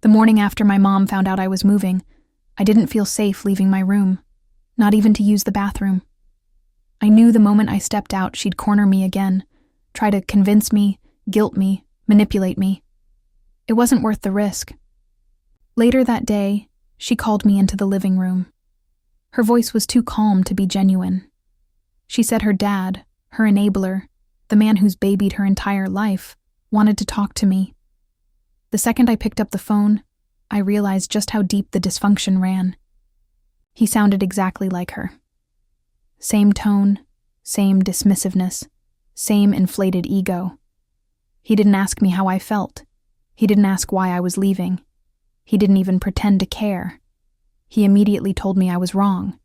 The morning after my mom found out I was moving, I didn't feel safe leaving my room, not even to use the bathroom. I knew the moment I stepped out, she'd corner me again, try to convince me, guilt me, manipulate me. It wasn't worth the risk. Later that day, she called me into the living room. Her voice was too calm to be genuine. She said her dad, her enabler, the man who's babied her entire life, wanted to talk to me. The second I picked up the phone, I realized just how deep the dysfunction ran. He sounded exactly like her. Same tone, same dismissiveness, same inflated ego. He didn't ask me how I felt. He didn't ask why I was leaving. He didn't even pretend to care. He immediately told me I was wrong,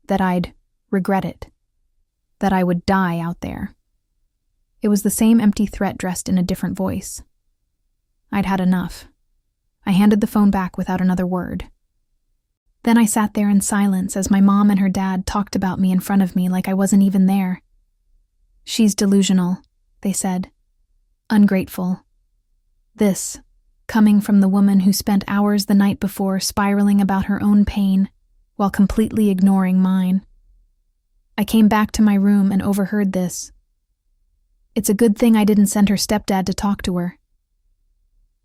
that I'd regret it, that I would die out there. It was the same empty threat dressed in a different voice. I'd had enough. I handed the phone back without another word. Then I sat there in silence as my mom and her dad talked about me in front of me like I wasn't even there. "She's delusional," they said. "Ungrateful." This, coming from the woman who spent hours the night before spiraling about her own pain while completely ignoring mine. I came back to my room and overheard this. It's a good thing I didn't send her stepdad to talk to her.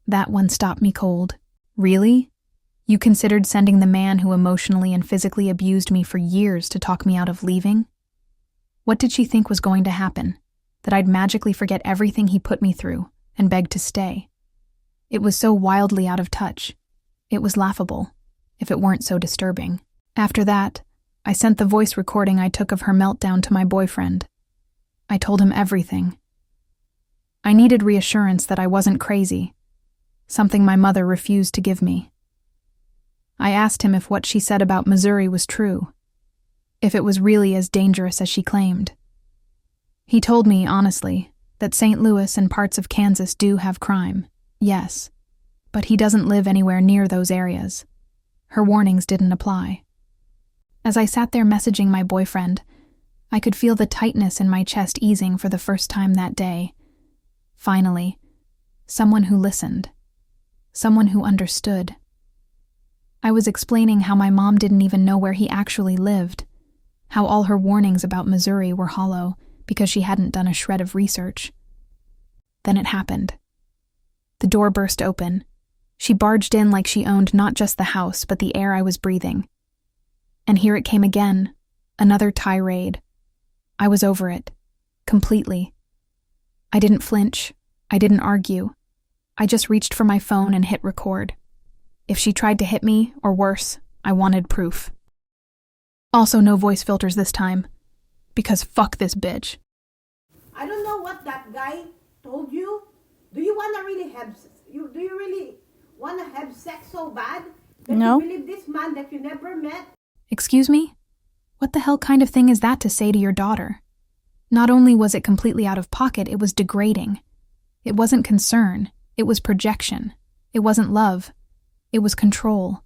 That one stopped me cold. Really? You considered sending the man who emotionally and physically abused me for years to talk me out of leaving? What did she think was going to happen? That I'd magically forget everything he put me through and beg to stay? It was so wildly out of touch. It was laughable, if it weren't so disturbing. After that, I sent the voice recording I took of her meltdown to my boyfriend. I told him everything. I needed reassurance that I wasn't crazy, something my mother refused to give me. I asked him if what she said about Missouri was true, if it was really as dangerous as she claimed. He told me, honestly, that St. Louis and parts of Kansas do have crime, yes, but he doesn't live anywhere near those areas. Her warnings didn't apply. As I sat there messaging my boyfriend, I could feel the tightness in my chest easing for the first time that day. Finally, someone who listened. Someone who understood. I was explaining how my mom didn't even know where he actually lived, how all her warnings about Missouri were hollow because she hadn't done a shred of research. Then it happened. The door burst open. She barged in like she owned not just the house, but the air I was breathing. And here it came again, another tirade. I was over it, completely. I didn't flinch. I didn't argue. I just reached for my phone and hit record. If she tried to hit me, or worse, I wanted proof. Also no voice filters this time, because fuck this bitch. I don't know what that guy told you. Do you really want to have sex so bad? That No. You believe this man that you never met? Excuse me? What the hell kind of thing is that to say to your daughter? Not only was it completely out of pocket, it was degrading. It wasn't concern. It was projection. It wasn't love. It was control,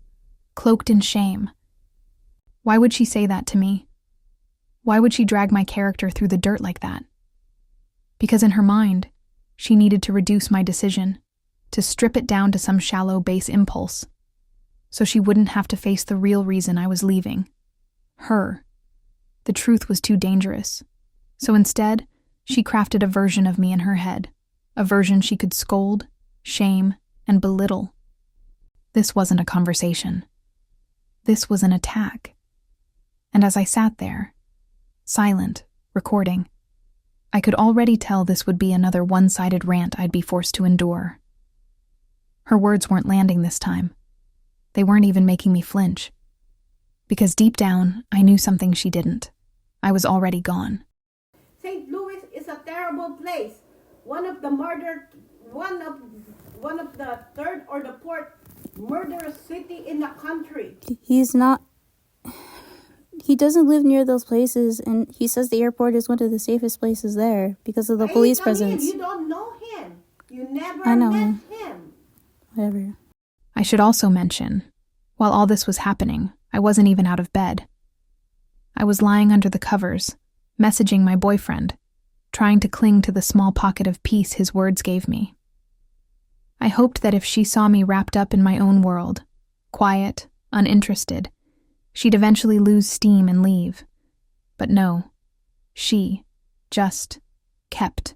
cloaked in shame. Why would she say that to me? Why would she drag my character through the dirt like that? Because in her mind, she needed to reduce my decision, to strip it down to some shallow base impulse, so she wouldn't have to face the real reason I was leaving. Her. The truth was too dangerous. So instead, she crafted a version of me in her head, a version she could scold, shame, and belittle. This wasn't a conversation. This was an attack. And as I sat there, silent, recording, I could already tell this would be another one-sided rant I'd be forced to endure. Her words weren't landing this time. They weren't even making me flinch. Because deep down, I knew something she didn't. I was already gone. St. Louis is a terrible place. One of the third or the fourth murderous city in the country. He doesn't live near those places, and he says the airport is one of the safest places there because of the police presence. You don't know him. You never I know. met him. Whatever. I should also mention, while all this was happening, I wasn't even out of bed. I was lying under the covers, messaging my boyfriend, trying to cling to the small pocket of peace his words gave me. I hoped that if she saw me wrapped up in my own world, quiet, uninterested, she'd eventually lose steam and leave. But no, she just kept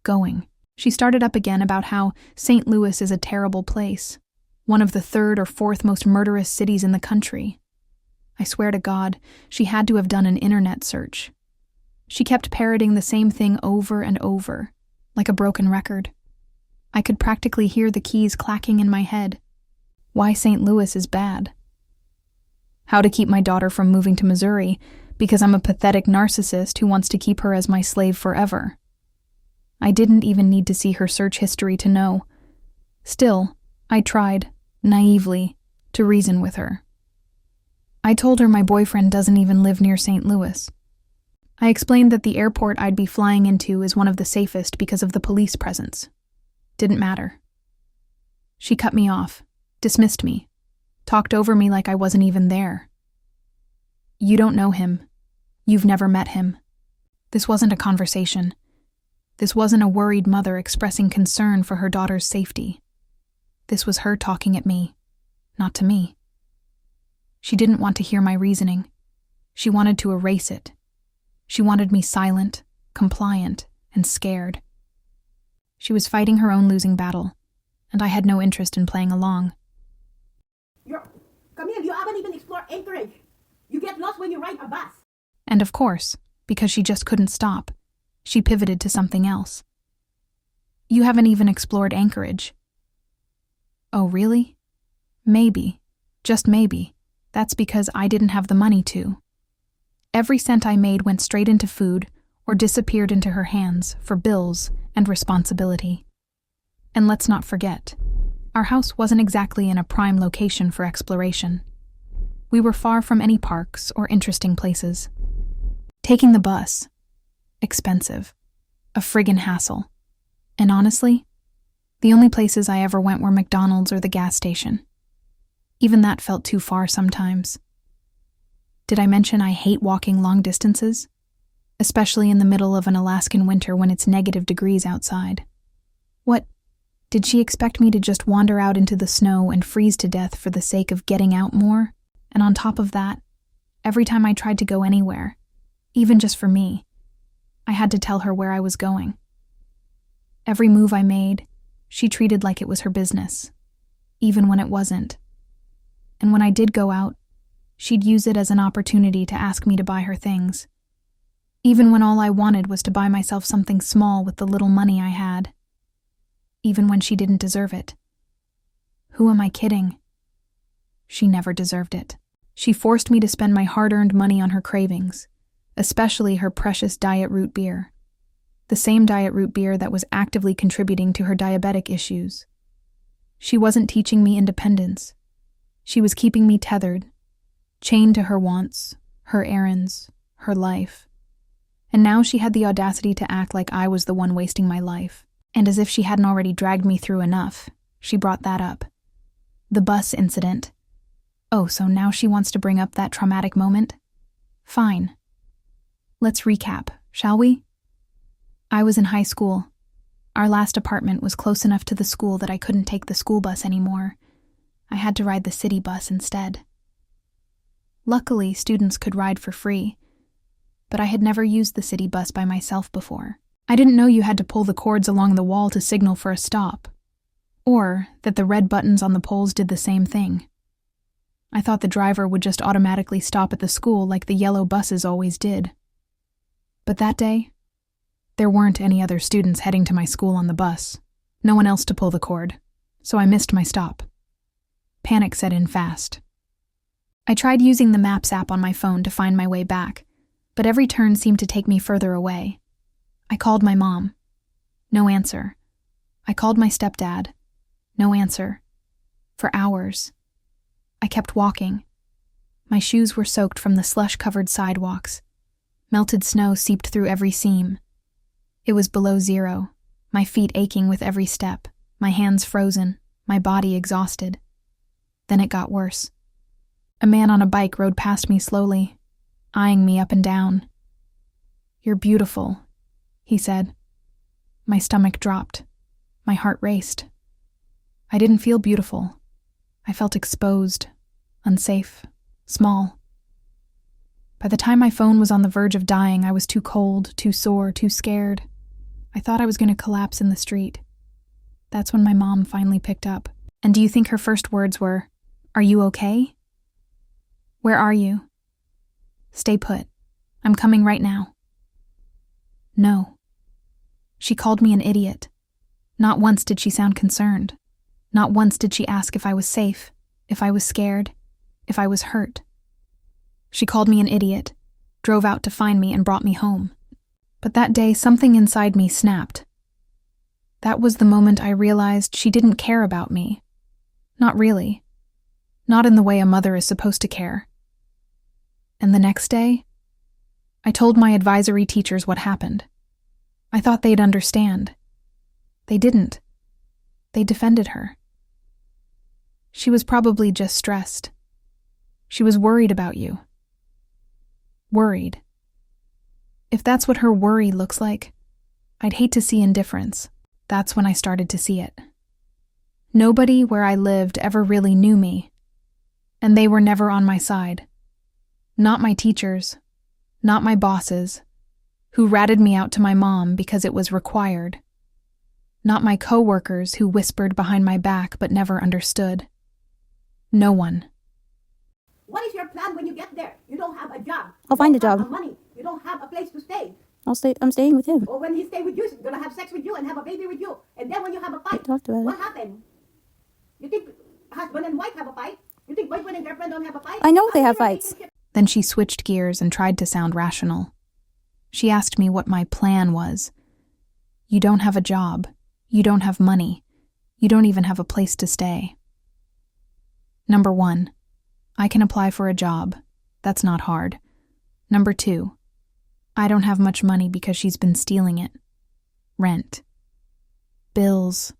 going. She started up again about how St. Louis is a terrible place, one of the third or fourth most murderous cities in the country. I swear to God, she had to have done an internet search. She kept parroting the same thing over and over, like a broken record. I could practically hear the keys clacking in my head. Why St. Louis is bad. How to keep my daughter from moving to Missouri because I'm a pathetic narcissist who wants to keep her as my slave forever. I didn't even need to see her search history to know. Still, I tried, naively, to reason with her. I told her my boyfriend doesn't even live near St. Louis. I explained that the airport I'd be flying into is one of the safest because of the police presence. Didn't matter. She cut me off, dismissed me, talked over me like I wasn't even there. You don't know him. You've never met him. This wasn't a conversation. This wasn't a worried mother expressing concern for her daughter's safety. This was her talking at me, not to me. She didn't want to hear my reasoning. She wanted to erase it. She wanted me silent, compliant, and scared. She was fighting her own losing battle, and I had no interest in playing along. Camille, you haven't even explored Anchorage. You get lost when you ride a bus. And of course, because she just couldn't stop, she pivoted to something else. You haven't even explored Anchorage. Oh, really? Maybe, just maybe, that's because I didn't have the money to. Every cent I made went straight into food or disappeared into her hands for bills and responsibility. And let's not forget, our house wasn't exactly in a prime location for exploration. We were far from any parks or interesting places. Taking the bus, expensive, a friggin' hassle. And honestly, the only places I ever went were McDonald's or the gas station. Even that felt too far sometimes. Did I mention I hate walking long distances? Especially in the middle of an Alaskan winter when it's -degrees outside. What, did she expect me to just wander out into the snow and freeze to death for the sake of getting out more? And on top of that, every time I tried to go anywhere, even just for me, I had to tell her where I was going. Every move I made, she treated like it was her business, even when it wasn't. And when I did go out, she'd use it as an opportunity to ask me to buy her things, even when all I wanted was to buy myself something small with the little money I had, even when she didn't deserve it. Who am I kidding? She never deserved it. She forced me to spend my hard-earned money on her cravings, especially her precious Diet Root beer, the same Diet Root beer that was actively contributing to her diabetic issues. She wasn't teaching me independence. She was keeping me tethered, chained to her wants, her errands, her life. And now she had the audacity to act like I was the one wasting my life. And as if she hadn't already dragged me through enough, she brought that up. The bus incident. Oh, so now she wants to bring up that traumatic moment? Fine. Let's recap, shall we? I was in high school. Our last apartment was close enough to the school that I couldn't take the school bus anymore. I had to ride the city bus instead. Luckily, students could ride for free, but I had never used the city bus by myself before. I didn't know you had to pull the cords along the wall to signal for a stop, or that the red buttons on the poles did the same thing. I thought the driver would just automatically stop at the school like the yellow buses always did. But that day, there weren't any other students heading to my school on the bus, no one else to pull the cord, so I missed my stop. Panic set in fast. I tried using the Maps app on my phone to find my way back, but every turn seemed to take me further away. I called my mom. No answer. I called my stepdad. No answer. For hours. I kept walking. My shoes were soaked from the slush-covered sidewalks. Melted snow seeped through every seam. It was below zero, my feet aching with every step, my hands frozen, my body exhausted. Then it got worse. A man on a bike rode past me slowly, eyeing me up and down. "You're beautiful," he said. My stomach dropped. My heart raced. I didn't feel beautiful. I felt exposed, unsafe, small. By the time my phone was on the verge of dying, I was too cold, too sore, too scared. I thought I was going to collapse in the street. That's when my mom finally picked up. And do you think her first words were, "Are you okay? Where are you? Stay put. I'm coming right now." No. She called me an idiot. Not once did she sound concerned. Not once did she ask if I was safe, if I was scared, if I was hurt. She called me an idiot, drove out to find me, and brought me home. But that day, something inside me snapped. That was the moment I realized she didn't care about me. Not really. Not in the way a mother is supposed to care. And the next day, I told my advisory teachers what happened. I thought they'd understand. They didn't. They defended her. She was probably just stressed. She was worried about you. Worried. If that's what her worry looks like, I'd hate to see indifference. That's when I started to see it. Nobody where I lived ever really knew me, and they were never on my side. Not my teachers, not my bosses, who ratted me out to my mom because it was required. Not my coworkers who whispered behind my back but never understood. No one. What is your plan when you get there? You don't have a job. I'll find a You don't job. have money. You don't have a place to stay. I'm staying with him. Or when he stay with you, he's gonna have sex with you and have a baby with you. And then when you have a We fight, talked about what it. happened? You think husband and wife have a fight? You think boyfriend and girlfriend don't have a fight? I know they How have is your fights. relationship? Then she switched gears and tried to sound rational. She asked me what my plan was. You don't have a job. You don't have money. You don't even have a place to stay. Number 1, I can apply for a job. That's not hard. Number 2, I don't have much money because she's been stealing it. Rent. Bills.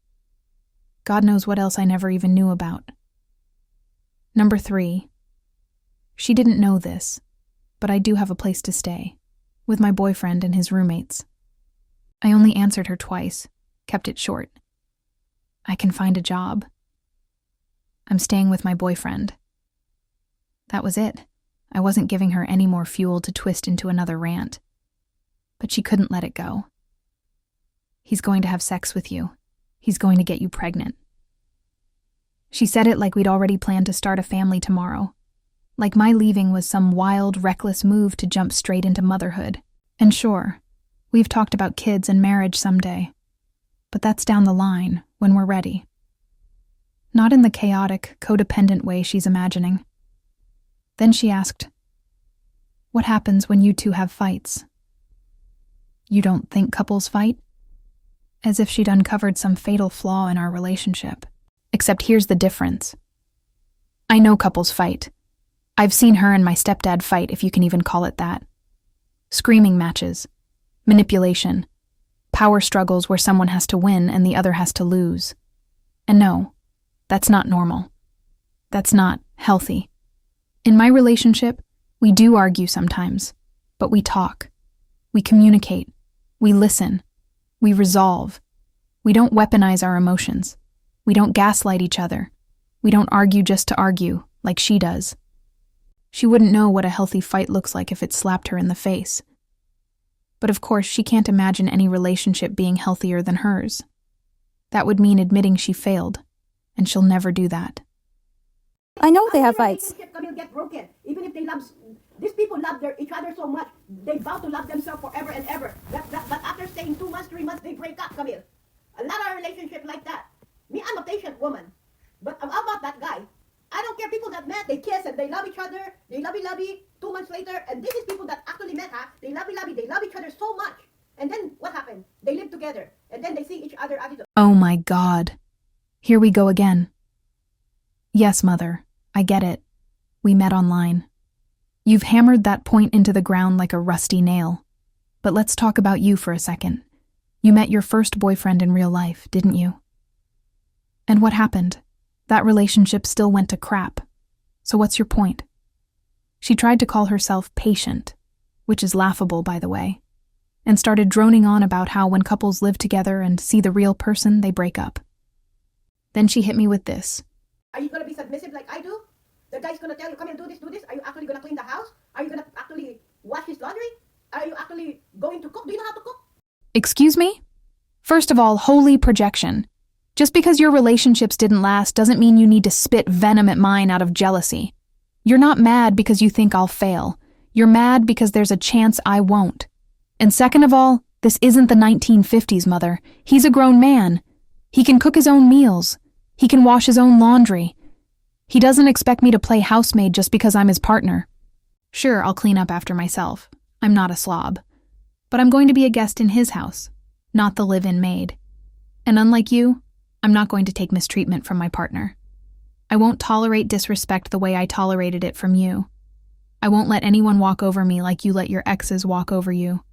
God knows what else I never even knew about. Number 3, she didn't know this, but I do have a place to stay, with my boyfriend and his roommates. I only answered her twice, kept it short. I can find a job. I'm staying with my boyfriend. That was it. I wasn't giving her any more fuel to twist into another rant. But she couldn't let it go. He's going to have sex with you. He's going to get you pregnant. She said it like we'd already planned to start a family tomorrow. Like my leaving was some wild, reckless move to jump straight into motherhood. And sure, we've talked about kids and marriage someday. But that's down the line, when we're ready. Not in the chaotic, codependent way she's imagining. Then she asked, "What happens when you two have fights?" You don't think couples fight? As if she'd uncovered some fatal flaw in our relationship. Except here's the difference. I know couples fight. I've seen her and my stepdad fight, if you can even call it that. Screaming matches, manipulation, power struggles where someone has to win and the other has to lose. And no, that's not normal. That's not healthy. In my relationship, we do argue sometimes, but we talk. We communicate. We listen. We resolve. We don't weaponize our emotions. We don't gaslight each other. We don't argue just to argue, like she does. She wouldn't know what a healthy fight looks like if it slapped her in the face. But of course, she can't imagine any relationship being healthier than hers. That would mean admitting she failed, and she'll never do that. I know they How have can your fights. relationship will get broken, even if they love. These people love each other so much, they vow to love themselves forever and ever. But after staying 2 months, 3 months, they break up, Camille. A lot of relationships like that. Me, I'm a patient woman. But how about that guy? I don't care, people that met, they kiss and they love each other, they lovey-lovey, 2 months later, and this is people that actually met, they lovey-lovey, they love each other so much. And then what happened? They live together, and then they see each other attitude. Oh my God. Here we go again. Yes, Mother, I get it. We met online. You've hammered that point into the ground like a rusty nail. But let's talk about you for a second. You met your first boyfriend in real life, didn't you? And what happened? That relationship still went to crap. So what's your point? She tried to call herself patient, which is laughable, by the way, and started droning on about how when couples live together and see the real person, they break up. Then she hit me with this. Are you gonna be submissive like I do? The guy's gonna tell you, come here, do this, do this. Are you actually gonna clean the house? Are you gonna actually wash his laundry? Are you actually going to cook? Do you know how to cook? Excuse me? First of all, holy projection. Just because your relationships didn't last doesn't mean you need to spit venom at mine out of jealousy. You're not mad because you think I'll fail. You're mad because there's a chance I won't. And second of all, this isn't the 1950s, Mother. He's a grown man. He can cook his own meals. He can wash his own laundry. He doesn't expect me to play housemaid just because I'm his partner. Sure, I'll clean up after myself. I'm not a slob. But I'm going to be a guest in his house, not the live-in maid. And unlike you, I'm not going to take mistreatment from my partner. I won't tolerate disrespect the way I tolerated it from you. I won't let anyone walk over me like you let your exes walk over you.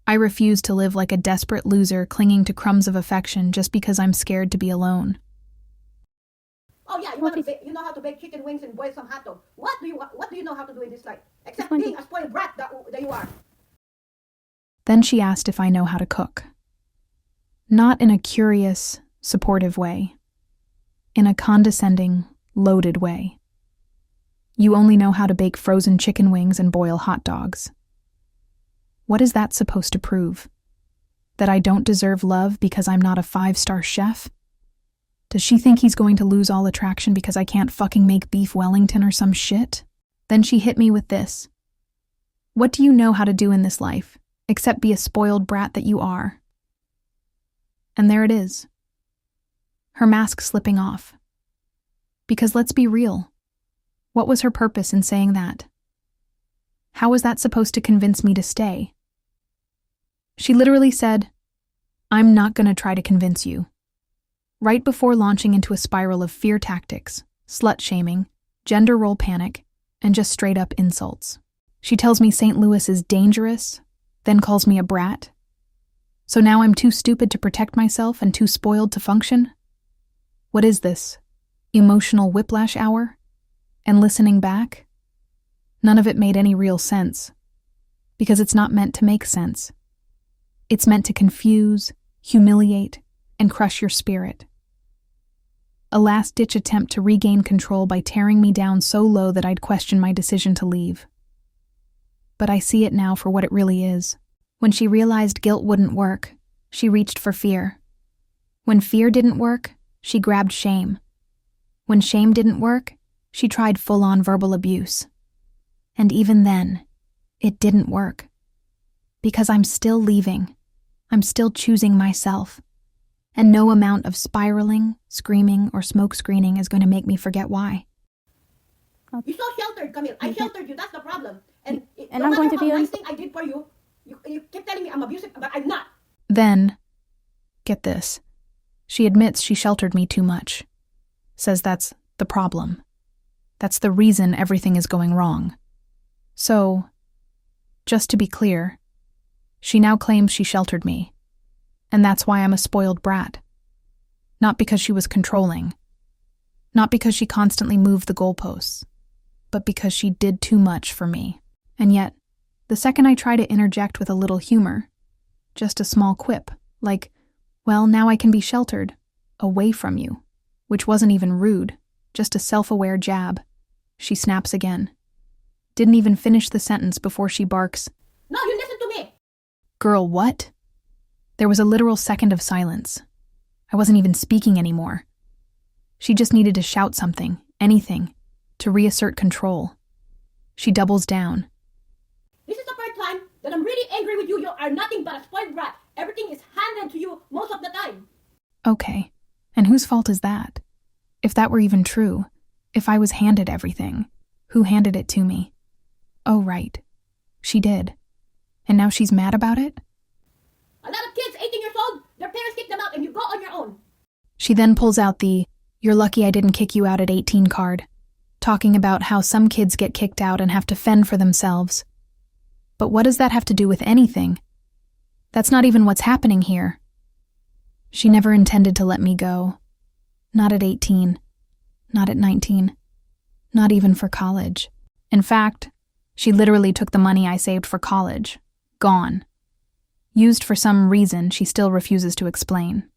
I refuse to live like a desperate loser clinging to crumbs of affection just because I'm scared to be alone. Oh yeah, you know how to bake chicken wings and boil some hot dog. What do you know how to do in this life? Except being a spoiled brat that you are. Then she asked if I know how to cook. Not in a curious, supportive way. In a condescending, loaded way. You only know how to bake frozen chicken wings and boil hot dogs. What is that supposed to prove? That I don't deserve love because I'm not a 5-star chef? Does she think he's going to lose all attraction because I can't fucking make beef Wellington or some shit? Then she hit me with this. What do you know how to do in this life, except be a spoiled brat that you are? And there it is. Her mask slipping off. Because let's be real. What was her purpose in saying that? How was that supposed to convince me to stay? She literally said, I'm not going to try to convince you. Right before launching into a spiral of fear tactics, slut-shaming, gender role panic, and just straight-up insults. She tells me St. Louis is dangerous, then calls me a brat. So now I'm too stupid to protect myself and too spoiled to function? What is this? Emotional whiplash hour? And listening back? None of it made any real sense. Because it's not meant to make sense. It's meant to confuse, humiliate, and crush your spirit. A last-ditch attempt to regain control by tearing me down so low that I'd question my decision to leave. But I see it now for what it really is. When she realized guilt wouldn't work, she reached for fear. When fear didn't work, she grabbed shame. When shame didn't work, she tried full-on verbal abuse. And even then, it didn't work. Because I'm still leaving. I'm still choosing myself. And no amount of spiraling, screaming, or smoke screening is going to make me forget why. You're so sheltered, Camille. I sheltered you. That's the problem. And no I'm going to be nice thing I did for you, you keep telling me I'm abusive, but I'm not. Then, get this. She admits she sheltered me too much. Says that's the problem. That's the reason everything is going wrong. So, just to be clear, she now claims she sheltered me. And that's why I'm a spoiled brat. Not because she was controlling. Not because she constantly moved the goalposts. But because she did too much for me. And yet, the second I try to interject with a little humor, just a small quip, like, well, now I can be sheltered, away from you, which wasn't even rude, just a self-aware jab, she snaps again. Didn't even finish the sentence before she barks, No, you listen to me. Girl, what? There was a literal second of silence. I wasn't even speaking anymore. She just needed to shout something, anything, to reassert control. She doubles down. This is the first time that I'm really angry with you. You are nothing but a spoiled brat. Everything is handed to you most of the time. Okay, and whose fault is that? If that were even true, if I was handed everything, who handed it to me? Oh, right. She did. And now she's mad about it? A lot of kids, 18 years old, their parents kick them out and you go on your own. She then pulls out the, "You're lucky I didn't kick you out at 18" card, talking about how some kids get kicked out and have to fend for themselves. But what does that have to do with anything? That's not even what's happening here. She never intended to let me go. Not at 18. Not at 19. Not even for college. In fact, she literally took the money I saved for college. Gone. Used for some reason she still refuses to explain.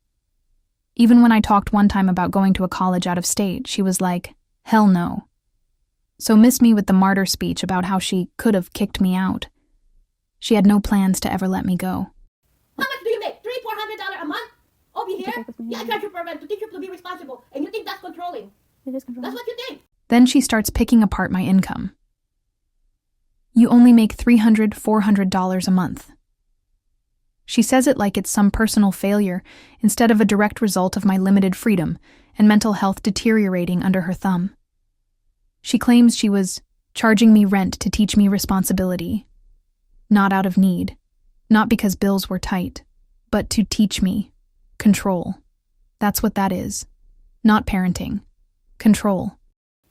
Even when I talked one time about going to a college out of state, she was like, hell no. So miss me with the martyr speech about how she could have kicked me out. She had no plans to ever let me go. How much do you make? $300-400 a month? Over here? check with me. Yeah, I charge you for rent to teach you to be responsible. And you think that's controlling? It is controlling. That's what you think. Then she starts picking apart my income. You only make $300, $400 a month. She says it like it's some personal failure instead of a direct result of my limited freedom and mental health deteriorating under her thumb. She claims she was charging me rent to teach me responsibility, not out of need, not because bills were tight, but to teach me control. That's what that is. Not parenting. Control.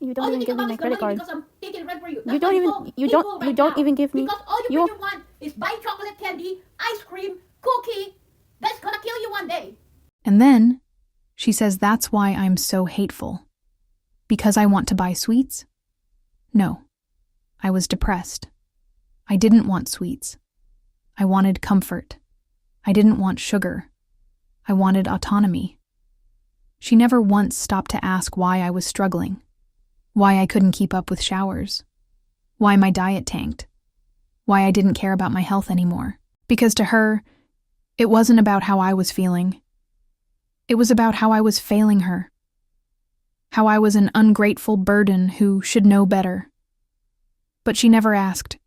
You All don't you even think give me about my is the credit money card. because I'm taking rent for you. You That's don't why even so you evil don't right you don't now. even give me Because all you you really want is buy chocolate candy, ice cream, cookie. That's gonna kill you one day. And then she says that's why I'm so hateful. Because I want to buy sweets? No. I was depressed. I didn't want sweets. I wanted comfort. I didn't want sugar. I wanted autonomy. She never once stopped to ask why I was struggling, why I couldn't keep up with showers, why my diet tanked, why I didn't care about my health anymore. Because to her, it wasn't about how I was feeling. It was about how I was failing her, how I was an ungrateful burden who should know better. But she never asked,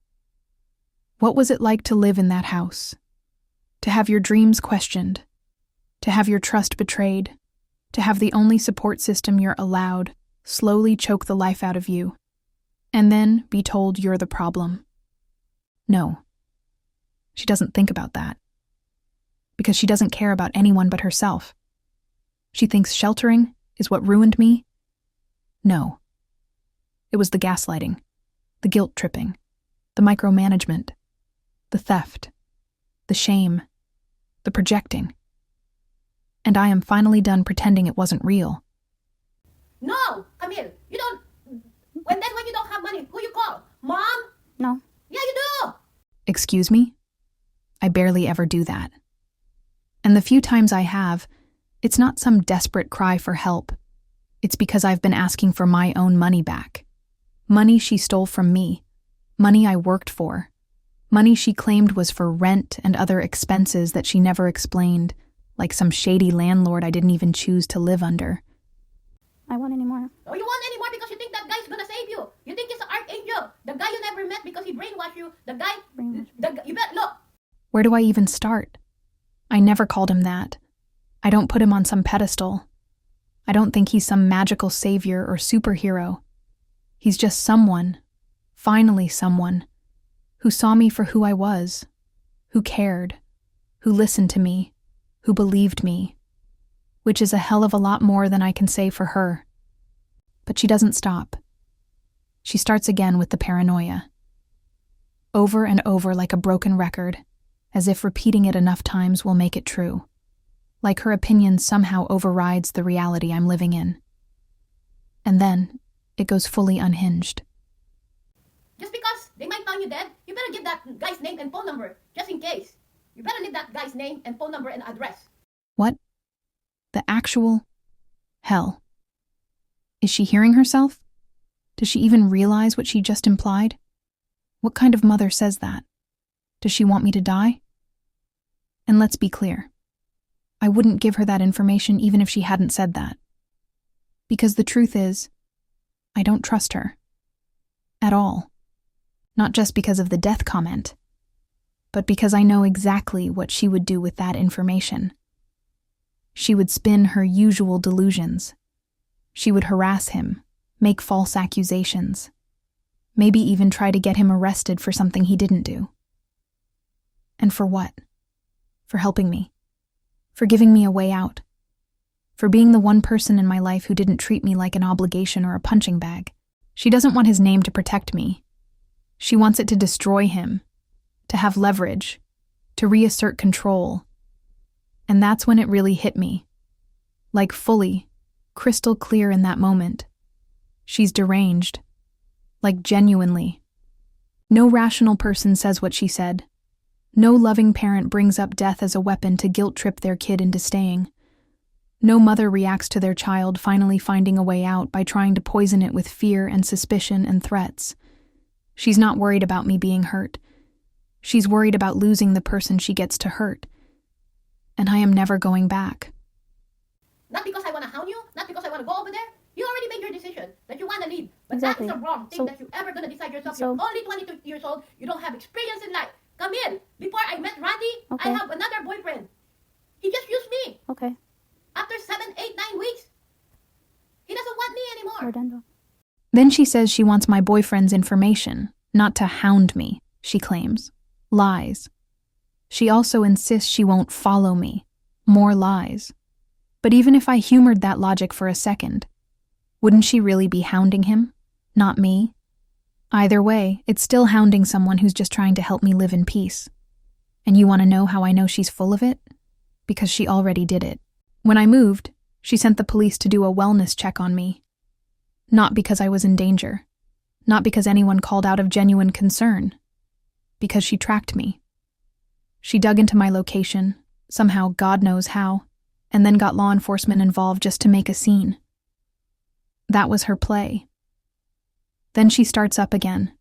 what was it like to live in that house? To have your dreams questioned, to have your trust betrayed, to have the only support system you're allowed slowly choke the life out of you, and then be told you're the problem. No, she doesn't think about that, because she doesn't care about anyone but herself. She thinks sheltering is what ruined me. No, it was the gaslighting, the guilt tripping, the micromanagement, the theft, the shame, the projecting. And I am finally done pretending it wasn't real. No, Camille, you don't. When you don't have money, who you call? Mom? No. Yeah, you do. Excuse me? I barely ever do that. And the few times I have, it's not some desperate cry for help. It's because I've been asking for my own money back. Money she stole from me. Money I worked for. Money she claimed was for rent and other expenses that she never explained, like some shady landlord I didn't even choose to live under. I want any more. Oh, you want any more because you think that guy's gonna save you. You think he's an archangel. The guy you never met because he brainwashed you. The guy, you bet, look. Where do I even start? I never called him that. I don't put him on some pedestal. I don't think he's some magical savior or superhero. He's just someone, finally someone, who saw me for who I was, who cared, who listened to me, who believed me, which is a hell of a lot more than I can say for her. But she doesn't stop. She starts again with the paranoia. Over and over like a broken record, as if repeating it enough times will make it true. Like her opinion somehow overrides the reality I'm living in. And then, it goes fully unhinged. Just because they might find you dead, you better give that guy's name and phone number, just in case. You better leave that guy's name and phone number and address. What? The actual hell. Is she hearing herself? Does she even realize what she just implied? What kind of mother says that? Does she want me to die? And let's be clear. I wouldn't give her that information even if she hadn't said that. Because the truth is, I don't trust her. At all. Not just because of the death comment, but because I know exactly what she would do with that information. She would spin her usual delusions. She would harass him, make false accusations, maybe even try to get him arrested for something he didn't do. And for what? For helping me. For giving me a way out. For being the one person in my life who didn't treat me like an obligation or a punching bag. She doesn't want his name to protect me. She wants it to destroy him, to have leverage, to reassert control. And that's when it really hit me. Like fully, crystal clear in that moment. She's deranged. Like genuinely. No rational person says what she said. No loving parent brings up death as a weapon to guilt trip their kid into staying. No mother reacts to their child finally finding a way out by trying to poison it with fear and suspicion and threats. She's not worried about me being hurt. She's worried about losing the person she gets to hurt. And I am never going back. Not because I want to hound you, not because I want to go over there. You already made your decision that you want to leave. But Exactly. that is the wrong thing So- that you're ever going to decide yourself. so- You're only 22 years old. You don't have experience in life. Come in. Before I met Randy, Okay. I have another boyfriend. He just used me. Okay, After 7, 8, 9 weeks, he doesn't want me we're anymore. done. Then she says she wants my boyfriend's information, not to hound me, she claims. Lies. She also insists she won't follow me. More lies. But even if I humored that logic for a second, wouldn't she really be hounding him, not me? Either way, it's still hounding someone who's just trying to help me live in peace. And you want to know how I know she's full of it? Because she already did it. When I moved, she sent the police to do a wellness check on me. Not because I was in danger. Not because anyone called out of genuine concern. Because she tracked me. She dug into my location, somehow God knows how, and then got law enforcement involved just to make a scene. That was her play. Then she starts up again.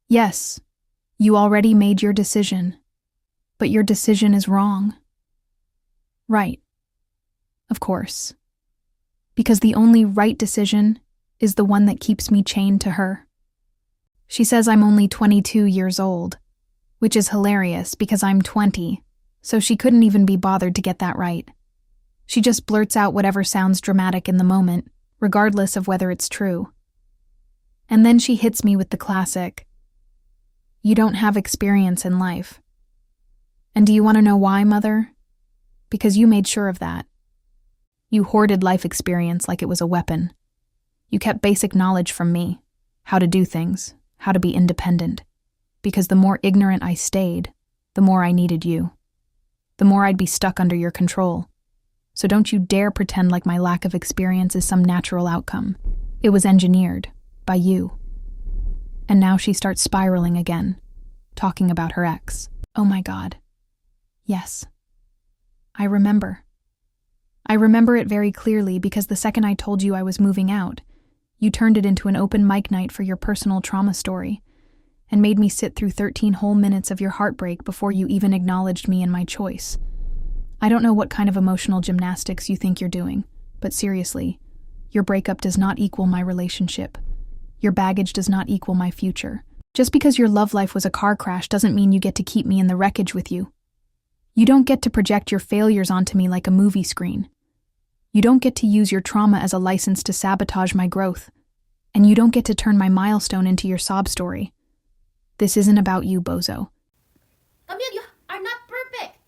Yes, you already made your decision, but your decision is wrong. Right. Of course. Because the only right decision is the one that keeps me chained to her. She says I'm only 22 years old, which is hilarious because I'm 20, so she couldn't even be bothered to get that right. She just blurts out whatever sounds dramatic in the moment, regardless of whether it's true. And then she hits me with the classic, "You don't have experience in life." And do you want to know why, Mother? Because you made sure of that. You hoarded life experience like it was a weapon. You kept basic knowledge from me, how to do things, how to be independent. Because the more ignorant I stayed, the more I needed you. The more I'd be stuck under your control. So don't you dare pretend like my lack of experience is some natural outcome. It was engineered, by you. And now she starts spiraling again, talking about her ex. Oh my God. Yes. I remember. I remember it very clearly because the second I told you I was moving out, you turned it into an open mic night for your personal trauma story and made me sit through 13 whole minutes of your heartbreak before you even acknowledged me and my choice. I don't know what kind of emotional gymnastics you think you're doing, but seriously, your breakup does not equal my relationship. Your baggage does not equal my future. Just because your love life was a car crash doesn't mean you get to keep me in the wreckage with you. You don't get to project your failures onto me like a movie screen. You don't get to use your trauma as a license to sabotage my growth. And you don't get to turn my milestone into your sob story. This isn't about you, bozo. Camille, you are not perfect.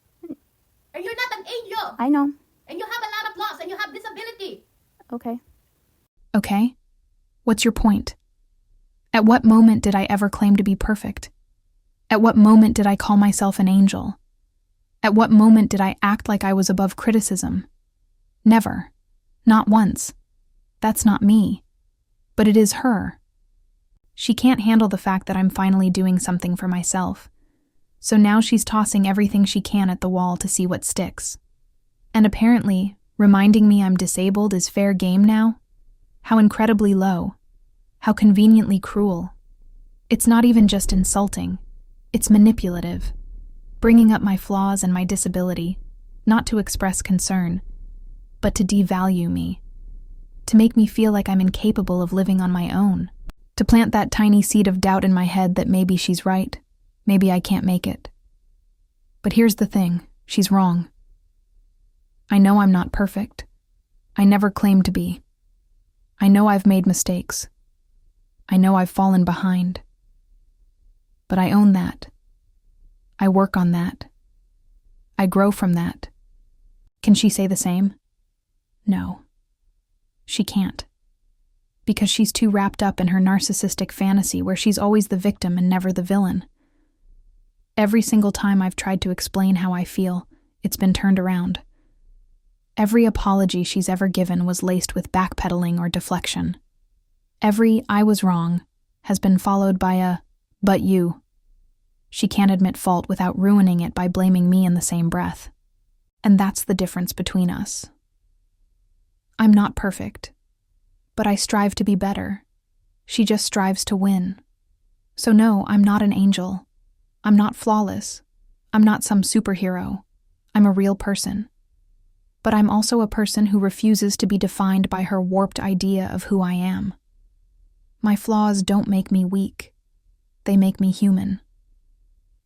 And you're not an angel. I know. And you have a lot of flaws and you have disability. Okay. Okay? What's your point? At what moment did I ever claim to be perfect? At what moment did I call myself an angel? At what moment did I act like I was above criticism? Never. Not once. That's not me. But it is her. She can't handle the fact that I'm finally doing something for myself. So now she's tossing everything she can at the wall to see what sticks. And apparently, reminding me I'm disabled is fair game now? How incredibly low. How conveniently cruel. It's not even just insulting. It's manipulative. Bringing up my flaws and my disability, not to express concern, but to devalue me. To make me feel like I'm incapable of living on my own. To plant that tiny seed of doubt in my head that maybe she's right. Maybe I can't make it. But here's the thing, she's wrong. I know I'm not perfect. I never claimed to be. I know I've made mistakes. I know I've fallen behind. But I own that. I work on that. I grow from that. Can she say the same? No. She can't. Because she's too wrapped up in her narcissistic fantasy where she's always the victim and never the villain. Every single time I've tried to explain how I feel, it's been turned around. Every apology she's ever given was laced with backpedaling or deflection. Every "I was wrong" has been followed by a "but you." She can't admit fault without ruining it by blaming me in the same breath. And that's the difference between us. I'm not perfect, but I strive to be better. She just strives to win. So no, I'm not an angel. I'm not flawless. I'm not some superhero. I'm a real person. But I'm also a person who refuses to be defined by her warped idea of who I am. My flaws don't make me weak. They make me human.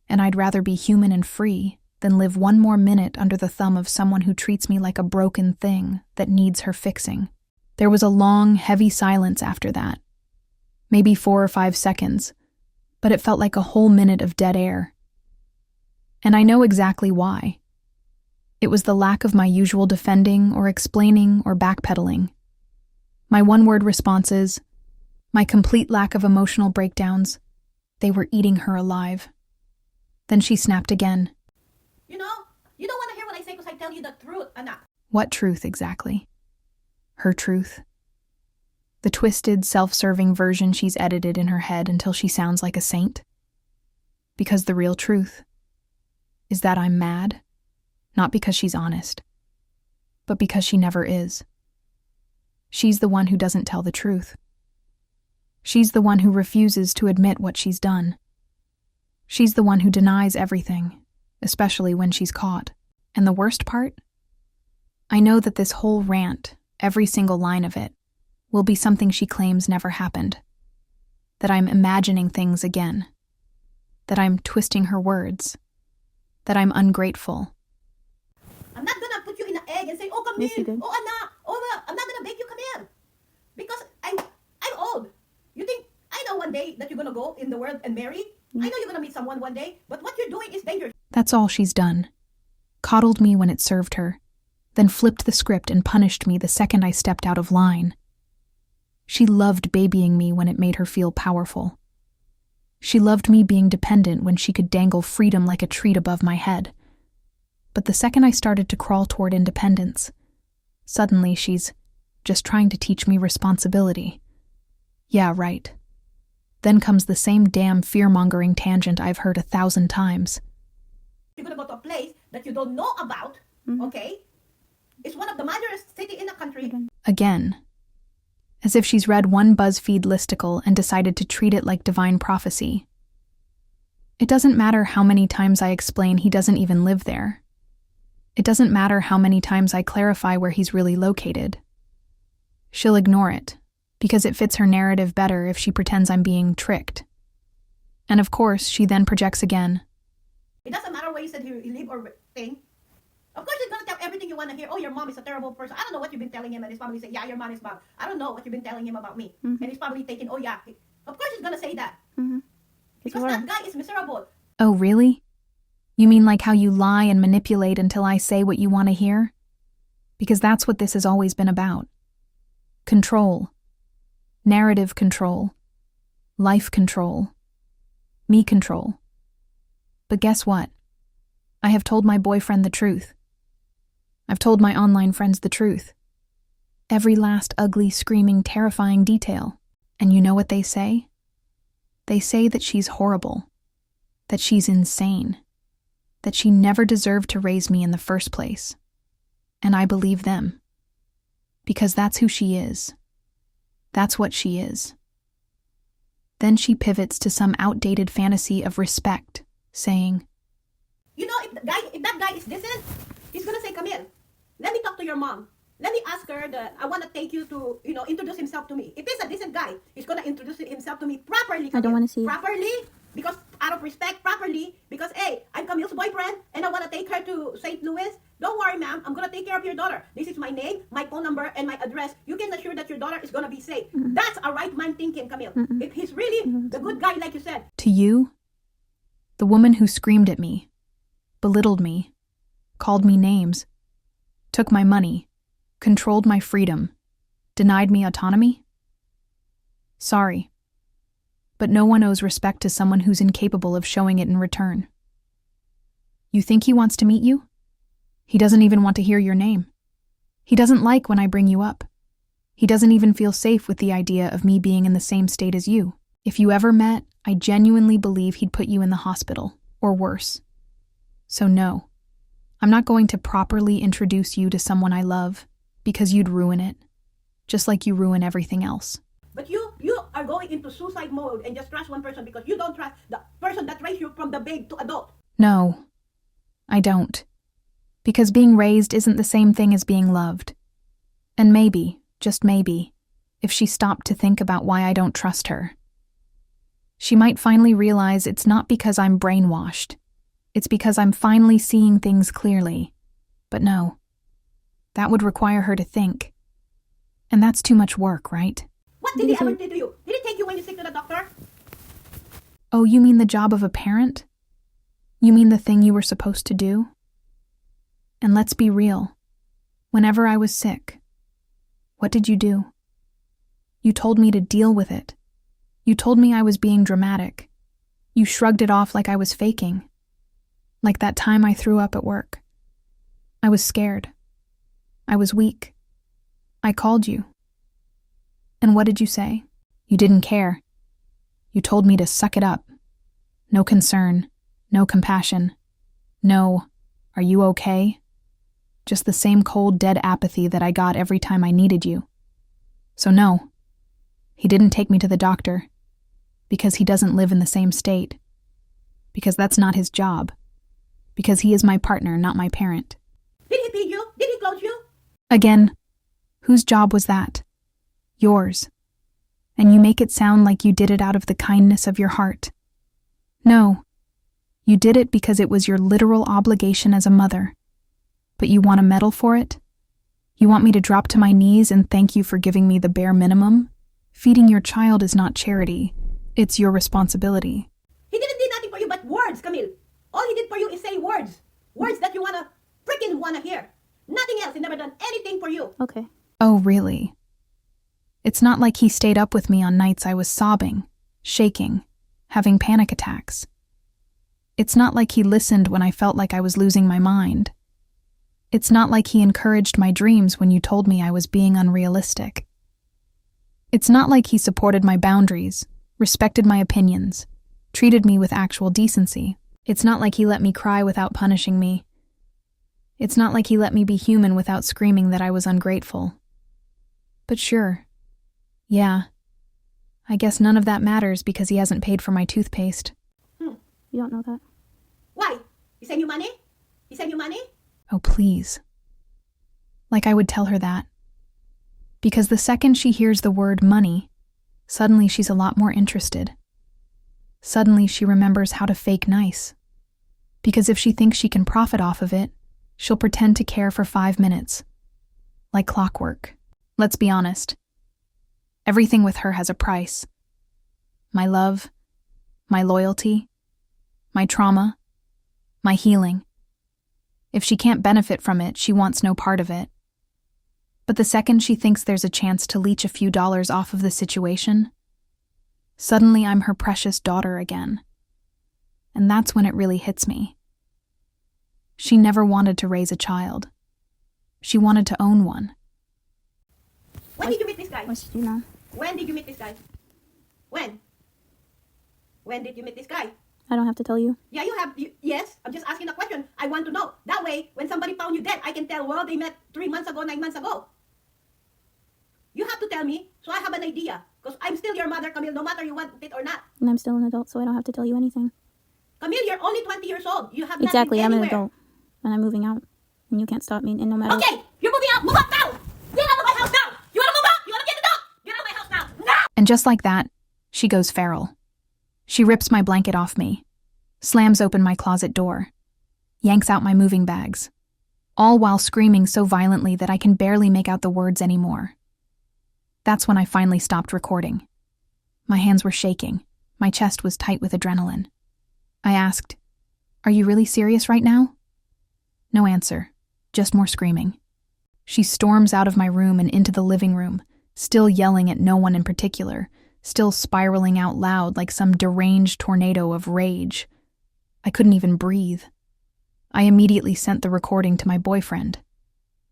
And I'd rather be human and free than live one more minute under the thumb of someone who treats me like a broken thing that needs her fixing. There was a long, heavy silence after that. Maybe 4 or 5 seconds, but it felt like a whole minute of dead air. And I know exactly why. It was the lack of my usual defending or explaining or backpedaling. My one-word responses, my complete lack of emotional breakdowns, they were eating her alive. Then she snapped again. You know, you don't want to hear what I say because I tell you the truth, anak. What truth exactly? Her truth? The twisted, self-serving version she's edited in her head until she sounds like a saint? Because the real truth is that I'm mad, not because she's honest, but because she never is. She's the one who doesn't tell the truth. She's the one who refuses to admit what she's done. She's the one who denies everything, especially when she's caught. And the worst part? I know that this whole rant, every single line of it, will be something she claims never happened. That I'm imagining things again. That I'm twisting her words. That I'm ungrateful. I'm not gonna put you in an egg and say, oh, come Yes, you here. did. Oh, anak. Oh, I'm not gonna make you come here. Because I'm old. You think I know one day that you're gonna go in the world and marry? I know you're gonna meet someone one day, but what you're doing is dangerous. That's all she's done. Coddled me when it served her, then flipped the script and punished me the second I stepped out of line. She loved babying me when it made her feel powerful. She loved me being dependent when she could dangle freedom like a treat above my head. But the second I started to crawl toward independence, suddenly she's just trying to teach me responsibility. Yeah, right. Then comes the same damn fear-mongering tangent I've heard 1,000 times. You're gonna go to a place that you don't know about, okay? It's one of the largest city in the country. Again. As if she's read one BuzzFeed listicle and decided to treat it like divine prophecy. It doesn't matter how many times I explain he doesn't even live there. It doesn't matter how many times I clarify where he's really located. She'll ignore it, because it fits her narrative better if she pretends I'm being tricked. And of course, she then projects again. It doesn't matter where you said you live or thing. Of course, he's gonna tell everything you want to hear. Oh, your mom is a terrible person. I don't know what you've been telling him, and he's probably saying, yeah, your mom is bad. I don't know what you've been telling him about me. And he's probably thinking, oh yeah. Of course he's gonna say that. Because that guy is miserable. Oh, really? You mean like how you lie and manipulate until I say what you want to hear? Because that's what this has always been about. Control. Narrative control. Life control. Me control. But guess what? I have told my boyfriend the truth. I've told my online friends the truth. Every last ugly, screaming, terrifying detail. And you know what they say? They say that she's horrible. That she's insane. That she never deserved to raise me in the first place. And I believe them. Because that's who she is. That's what she is. Then she pivots to some outdated fantasy of respect, saying, You know, if that guy is decent, he's gonna say, come in. Let me talk to your mom. Let me ask her that I want to take you to, introduce himself to me. If he's a decent guy, he's gonna introduce himself to me properly. I don't want to see it. Properly, because out of respect, properly, because hey, I'm Camille's boyfriend and I want to take her to St. Louis. Don't worry, ma'am. I'm gonna take care of your daughter. This is my name, my phone number, and my address. You can assure that your daughter is gonna be safe. That's a right man thinking, Camille. If he's really the good guy, like you said. to you, the woman who screamed at me, belittled me, called me names, took my money, controlled my freedom, denied me autonomy? Sorry, but no one owes respect to someone who's incapable of showing it in return. You think he wants to meet you? He doesn't even want to hear your name. He doesn't like when I bring you up. He doesn't even feel safe with the idea of me being in the same state as you. If you ever met, I genuinely believe he'd put you in the hospital, or worse. So no, I'm not going to properly introduce you to someone I love because you'd ruin it, just like you ruin everything else. But you are going into suicide mode and just trust one person because you don't trust the person that raised you from the babe to adult. No, I don't. Because being raised isn't the same thing as being loved. And maybe, just maybe, if she stopped to think about why I don't trust her, she might finally realize it's not because I'm brainwashed. It's because I'm finally seeing things clearly. But no, that would require her to think. And that's too much work, right? What did he ever do to you? Did he take you when you sick to the doctor? Oh, you mean the job of a parent? You mean the thing you were supposed to do? And let's be real. Whenever I was sick, what did you do? You told me to deal with it. You told me I was being dramatic. You shrugged it off like I was faking. Like that time I threw up at work. I was scared. I was weak. I called you. And what did you say? You didn't care. You told me to suck it up. No concern. No compassion. No, are you okay? Just the same cold, dead apathy that I got every time I needed you. So no, he didn't take me to the doctor. Because he doesn't live in the same state. Because that's not his job. Because he is my partner, not my parent. Did he feed you? Did he clothe you? Again, whose job was that? Yours. And you make it sound like you did it out of the kindness of your heart. No, you did it because it was your literal obligation as a mother. But you want a medal for it? You want me to drop to my knees and thank you for giving me the bare minimum? Feeding your child is not charity. It's your responsibility. He didn't do nothing for you but words, Camille. All he did for you is say words. Words that you freaking wanna hear. Nothing else. He never done anything for you. Okay. Oh, really? It's not like he stayed up with me on nights I was sobbing, shaking, having panic attacks. It's not like he listened when I felt like I was losing my mind. It's not like he encouraged my dreams when you told me I was being unrealistic. It's not like he supported my boundaries, respected my opinions, treated me with actual decency. It's not like he let me cry without punishing me. It's not like he let me be human without screaming that I was ungrateful. But sure, yeah, I guess none of that matters because he hasn't paid for my toothpaste. You don't know that. Why? He sent you money? He sent you money? Oh, please. Like I would tell her that. Because the second she hears the word money, suddenly she's a lot more interested. Suddenly she remembers how to fake nice. Because if she thinks she can profit off of it, she'll pretend to care for 5 minutes. Like clockwork. Let's be honest. Everything with her has a price. My love, my loyalty, my trauma, my healing. If she can't benefit from it, she wants no part of it. But the second she thinks there's a chance to leech a few dollars off of the situation, suddenly I'm her precious daughter again. And that's when it really hits me. She never wanted to raise a child. She wanted to own one. When did you meet this guy? What should you know? When did you meet this guy? When? When did you meet this guy? I don't have to tell you. Yeah, yes, I'm just asking a question. I want to know. That way, when somebody found you dead, I can tell, well, they met 3 months ago, 9 months ago. You have to tell me, so I have an idea. Because I'm still your mother, Camille, no matter you want it or not. And I'm still an adult, so I don't have to tell you anything. Camille, you're only 20 years old. You have not Exactly, been I'm an anywhere. adult. And I'm moving out. And you can't stop me, and no matter... Okay, you're moving out. Move out now. Get out of my house now. You want to move out? You want to get the dog? Get out of my house now. Now! And just like that, she goes feral. She rips my blanket off me, slams open my closet door, yanks out my moving bags, all while screaming so violently that I can barely make out the words anymore. That's when I finally stopped recording. My hands were shaking. My chest was tight with adrenaline. I asked, "Are you really serious right now?" No answer, just more screaming. She storms out of my room and into the living room, still yelling at no one in particular, still spiraling out loud like some deranged tornado of rage. I couldn't even breathe. I immediately sent the recording to my boyfriend.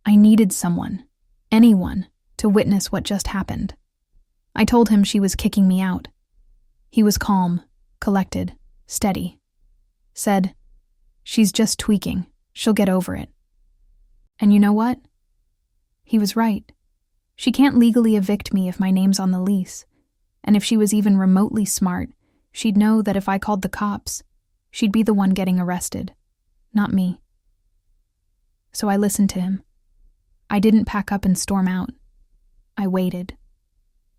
I needed someone, anyone, to witness what just happened. I told him she was kicking me out. He was calm, collected, steady. Said, "She's just tweaking. She'll get over it. And you know what? He was right. She can't legally evict me if my name's on the lease. And if she was even remotely smart, she'd know that if I called the cops, she'd be the one getting arrested, not me. So I listened to him. I didn't pack up and storm out. I waited.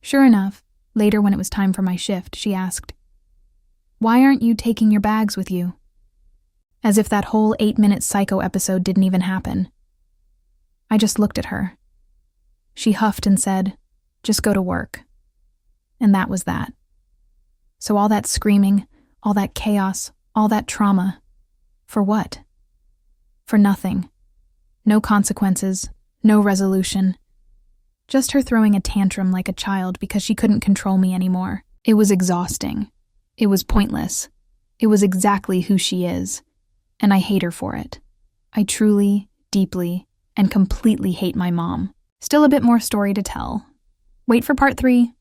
Sure enough, later when it was time for my shift, she asked, "Why aren't you taking your bags with you?" As if that whole 8-minute psycho episode didn't even happen. I just looked at her. She huffed and said, "Just go to work." And that was that. So all that screaming, all that chaos, all that trauma, for what? For nothing. No consequences, no resolution. Just her throwing a tantrum like a child because she couldn't control me anymore. It was exhausting. It was pointless. It was exactly who she is. And I hate her for it. I truly, deeply, and completely hate my mom. Still a bit more story to tell. Wait for part 3.